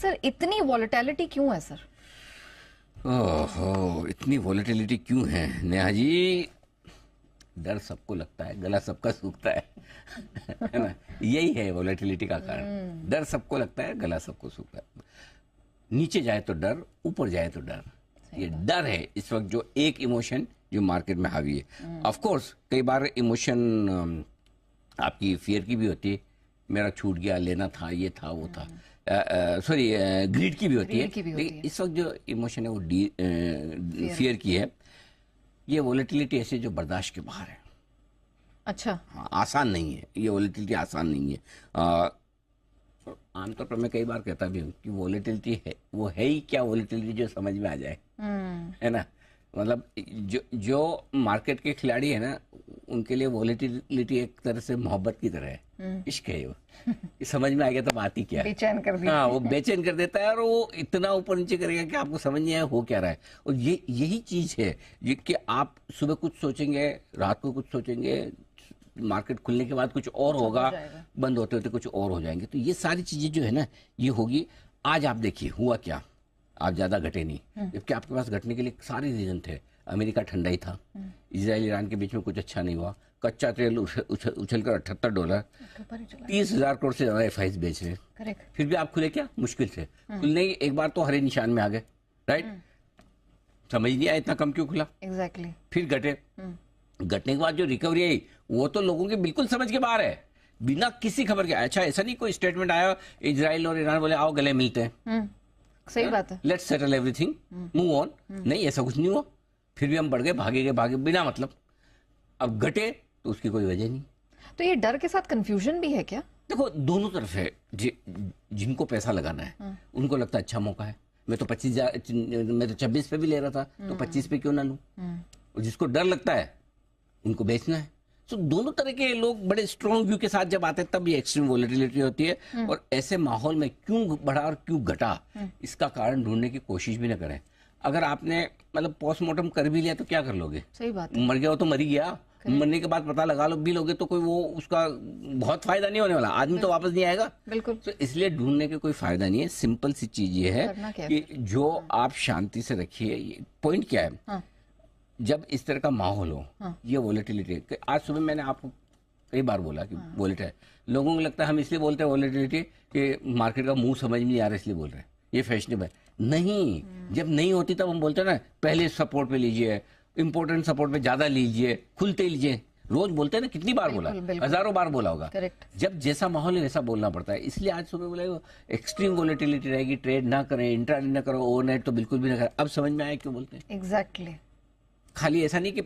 Sir इतनी volatility क्यों है सर? ओहो, इतनी वॉलेटिलिटी क्यों है नेहा जी? डर सबको लगता है, गला सबका सूखता है ना? यही है वॉलेटिलिटी का कारण। डर सबको लगता है, गला सबको सूखता है। नीचे जाए तो डर, ऊपर जाए तो डर। ये डर है इस वक्त जो एक इमोशन जो मार्केट में हावी है। ऑफ कोर्स कई बार इमोशन आपकी फियर की भी होती है, मेरा छूट गया, लेना था, ये था, वो था। सॉरी, ग्रीड की भी होती है, लेकिन इस वक्त जो इमोशन है वो फियर की है। ये वॉलेटिलिटी ऐसे जो बर्दाश्त के बाहर है। अच्छा। हाँ, आसान नहीं है ये वॉलेटिलिटी, आसान नहीं है। आमतौर पर मैं कई बार कहता भी हूँ कि वॉलेटिलिटी है वो है ही क्या वॉलेटिलिटी जो समझ में आ जाए, है ना? मतलब जो मार्केट के खिलाड़ी है ना, उनके लिए वॉलेटिलिटी एक तरह से मोहब्बत की तरह है, इश्क है वो। समझ में आ गया तो बात ही क्या है, बेचैन कर दिया। हाँ, वो बेचैन कर देता है और वो इतना ऊपर नीचे करेगा कि आपको समझ नहीं आया हो क्या रहा है। और यही चीज है कि आप सुबह कुछ सोचेंगे, रात को कुछ सोचेंगे, मार्केट खुलने के बाद कुछ और होगा, बंद होते होते कुछ और हो जाएंगे। तो ये सारी चीजें जो है ना, ये होगी। आज आप देखिए हुआ क्या, आप ज्यादा घटे नहीं, जबकि आपके पास घटने के लिए सारे रीजन थे। अमेरिका ठंडा ही था, इजराइल ईरान के बीच में कुछ अच्छा नहीं हुआ, कच्चा तेल उछलकर $78, 30,000 करोड़ से ज्यादा FIs बेच रहे। फिर भी आप खुले क्या? मुश्किल से खुलने ही एक बार तो हरे निशान में आ गए, राइट? समझ नहीं आया इतना कम क्यों खुला। एग्जैक्टली। फिर घटे, घटने के बाद जो रिकवरी आई वो तो लोगों के बिल्कुल समझ के बाहर है, बिना किसी खबर के। अच्छा, ऐसा नहीं कोई स्टेटमेंट आया इजराइल और ईरान बोले आओ गले मिलते हैं, सही बात है, let's settle everything, move on. नहीं, ऐसा कुछ नहीं हुआ। फिर भी हम बढ़ गए, भागे बिना मतलब। अब घटे तो उसकी कोई वजह नहीं। तो ये डर के साथ कंफ्यूजन भी है क्या? देखो, दोनों तरफ है। जिनको पैसा लगाना है उनको लगता है अच्छा मौका है, मैं तो 26 पे भी ले रहा था, तो 25 पे क्यों ना लूं। और जिसको डर लगता है उनको बेचना है। तो दोनों तरह के लोग बड़े स्ट्रॉन्ग व्यू के साथ जब आते हैं तब ये एक्सट्रीम वॉलेटिलिटी होती है। और ऐसे माहौल में क्यों बढ़ा और क्यों घटा, इसका कारण ढूंढने की कोशिश भी ना करें। अगर आपने मतलब पोस्टमार्टम कर भी लिया तो क्या कर लोगे? सही बात है। मर गया हो तो मर ही गया, मरने के बाद पता लगा लो भी लोगे तो कोई वो उसका बहुत फायदा नहीं होने वाला, आदमी तो वापस नहीं आएगा। बिल्कुल। तो इसलिए ढूंढने के कोई फायदा नहीं है। सिंपल सी चीज ये है कि जो आप शांति से रखिए। पॉइंट क्या है, हाँ। जब इस तरह का माहौल हो, ये वॉलेटिलिटी। आज सुबह मैंने आपको कई बार बोला कि वॉलेट है। लोगों को लगता है हम इसलिए बोलते हैं वॉलेटिलिटी कि मार्केट का मुंह समझ नहीं आ रहा इसलिए बोल रहे हैं, ये फैशनेबल है। नहीं, जब नहीं होती तब हम बोलते हैं ना पहले सपोर्ट पे लीजिए, इंपॉर्टेंट सपोर्ट पे ज्यादा लीजिए, खुलते ही लीजिए। रोज बोलते हैं ना, कितनी बार बोला, हजारों बार बोला होगा। जब जैसा माहौल है वैसा बोलना पड़ता है। इसलिए आज सुबह बोला एक्सट्रीम वॉलेटिलिटी रहेगी, ट्रेड ना करें, इंट्राडे ना करो, ओवरनाइट तो बिल्कुल भी ना करें। अब समझ में आया क्यों बोलते हैं। एग्जैक्टली। खाली ऐसा नहीं कि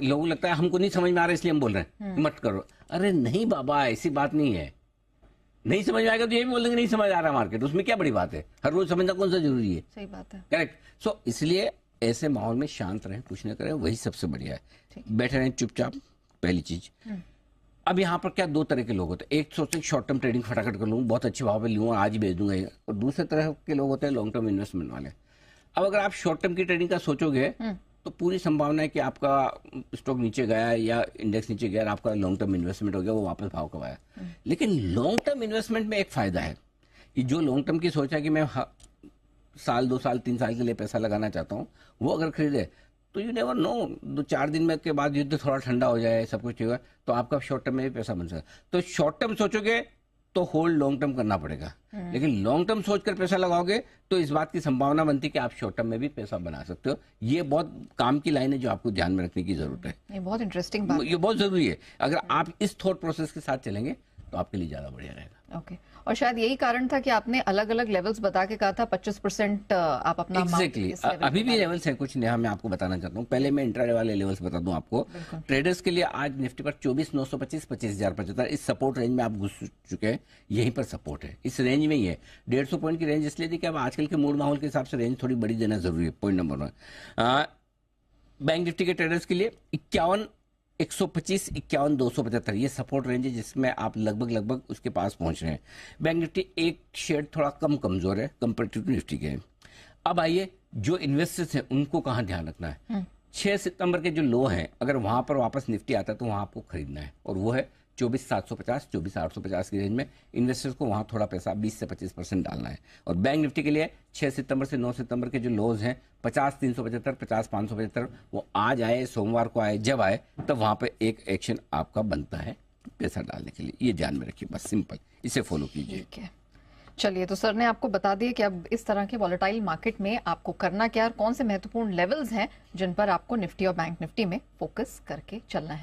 लोगों को लगता है हमको नहीं समझ में आ रहा इसलिए हम बोल रहे हैं मत करो। अरे नहीं बाबा, ऐसी बात नहीं है। नहीं समझ में आएगा तो ये भी बोल देंगे नहीं समझ आ रहा मार्केट, उसमें क्या बड़ी बात है? हर रोज समझना कौन सा जरूरी है? सही बात है। करेक्ट। सो इसलिए ऐसे माहौल में शांत रहें, कुछ ना करें, वही सबसे बढ़िया है। बैठे रहें चुपचाप, पहली चीज। अब यहाँ पर क्या दो तरह के लोग होते हैं। एक सोचते शॉर्ट टर्म ट्रेडिंग फटाफट कर लूँ, बहुत अच्छे भाव पे लूँगा, आज ही बेच दूंगा। और दूसरे तरह के लोग होते हैं लॉन्ग टर्म इन्वेस्टमेंट वाले। अब अगर आप शॉर्ट टर्म की ट्रेडिंग का सोचोगे तो पूरी संभावना है कि आपका स्टॉक नीचे गया या इंडेक्स नीचे गया और आपका लॉन्ग टर्म इन्वेस्टमेंट हो गया, वो वापस भाव कमाया। लेकिन लॉन्ग टर्म इन्वेस्टमेंट में एक फायदा है कि जो लॉन्ग टर्म की सोचा कि मैं साल 2 साल 3 साल के लिए पैसा लगाना चाहता हूँ, वो अगर खरीदे तो यू नेवर नो, 2-4 दिन में के बाद युद्ध थोड़ा ठंडा हो जाए, सब कुछ होगा, तो आपका शॉर्ट टर्म में भी पैसा बन सकता है। तो शॉर्ट टर्म सोचोगे तो होल्ड लॉन्ग टर्म करना पड़ेगा, लेकिन लॉन्ग टर्म सोचकर पैसा लगाओगे तो इस बात की संभावना बनती है कि आप शॉर्ट टर्म में भी पैसा बना सकते हो। ये बहुत काम की लाइन है जो आपको ध्यान में रखने की जरूरत है। ये बहुत इंटरेस्टिंग बात है। ये बहुत जरूरी है। अगर आप इस थॉट प्रोसेस के साथ चलेंगे तो आपके लिए ज्यादा बढ़िया रहेगा। ओके। और शायद यही कारण था कि आपने अलग अलग लेवल्स बता के कहा था 25% आप अपना एग्जैक्टली अभी भी लेवल्स हैं कुछ नेहा, मैं आपको बताना चाहता हूँ। पहले मैं इंट्राडे वाले लेवल्स बता दूं आपको। ट्रेडर्स के लिए आज निफ्टी पर 24,925, 25,075 इस सपोर्ट रेंज में आप घुस चुके हैं। यहीं पर सपोर्ट है, इस रेंज में ही है। 150 पॉइंट की रेंज इसलिए थी कि अब आजकल के मूड माहौल के हिसाब से रेंज थोड़ी बड़ी देना जरूरी है। Point number 1। बैंक निफ्टी के ट्रेडर्स के लिए 51,125, 51,275 ये सपोर्ट रेंज है जिसमें आप लगभग उसके पास पहुंच रहे हैं। बैंक निफ्टी एक शेड थोड़ा कम कमजोर है कंपेरेटिव टू निफ्टी के। अब आइए जो इन्वेस्टर्स हैं उनको कहाँ ध्यान रखना है। 6 सितंबर के जो लो हैं, अगर वहां पर वापस निफ्टी आता है तो वहां आपको खरीदना है, और वो है 24,750 24,850 की रेंज में इन्वेस्टर्स को वहां थोड़ा पैसा 20 से 25% डालना है। और बैंक निफ्टी के लिए 6 सितंबर से 9 सितंबर के जो लोज हैं 50,375 50,575 वो आज आए, सोमवार को आए, जब आए तब वहां पे एक एक्शन आपका बनता है पैसा डालने के लिए। ये ध्यान में रखिए, बस सिंपल, इसे फॉलो कीजिए। ठीक है, चलिए, तो सर ने आपको बता दिया कि अब इस तरह के वॉलेटाइल मार्केट में आपको करना क्या और कौन से महत्वपूर्ण लेवल्स हैं जिन पर आपको निफ्टी और बैंक निफ्टी में फोकस करके चलना है।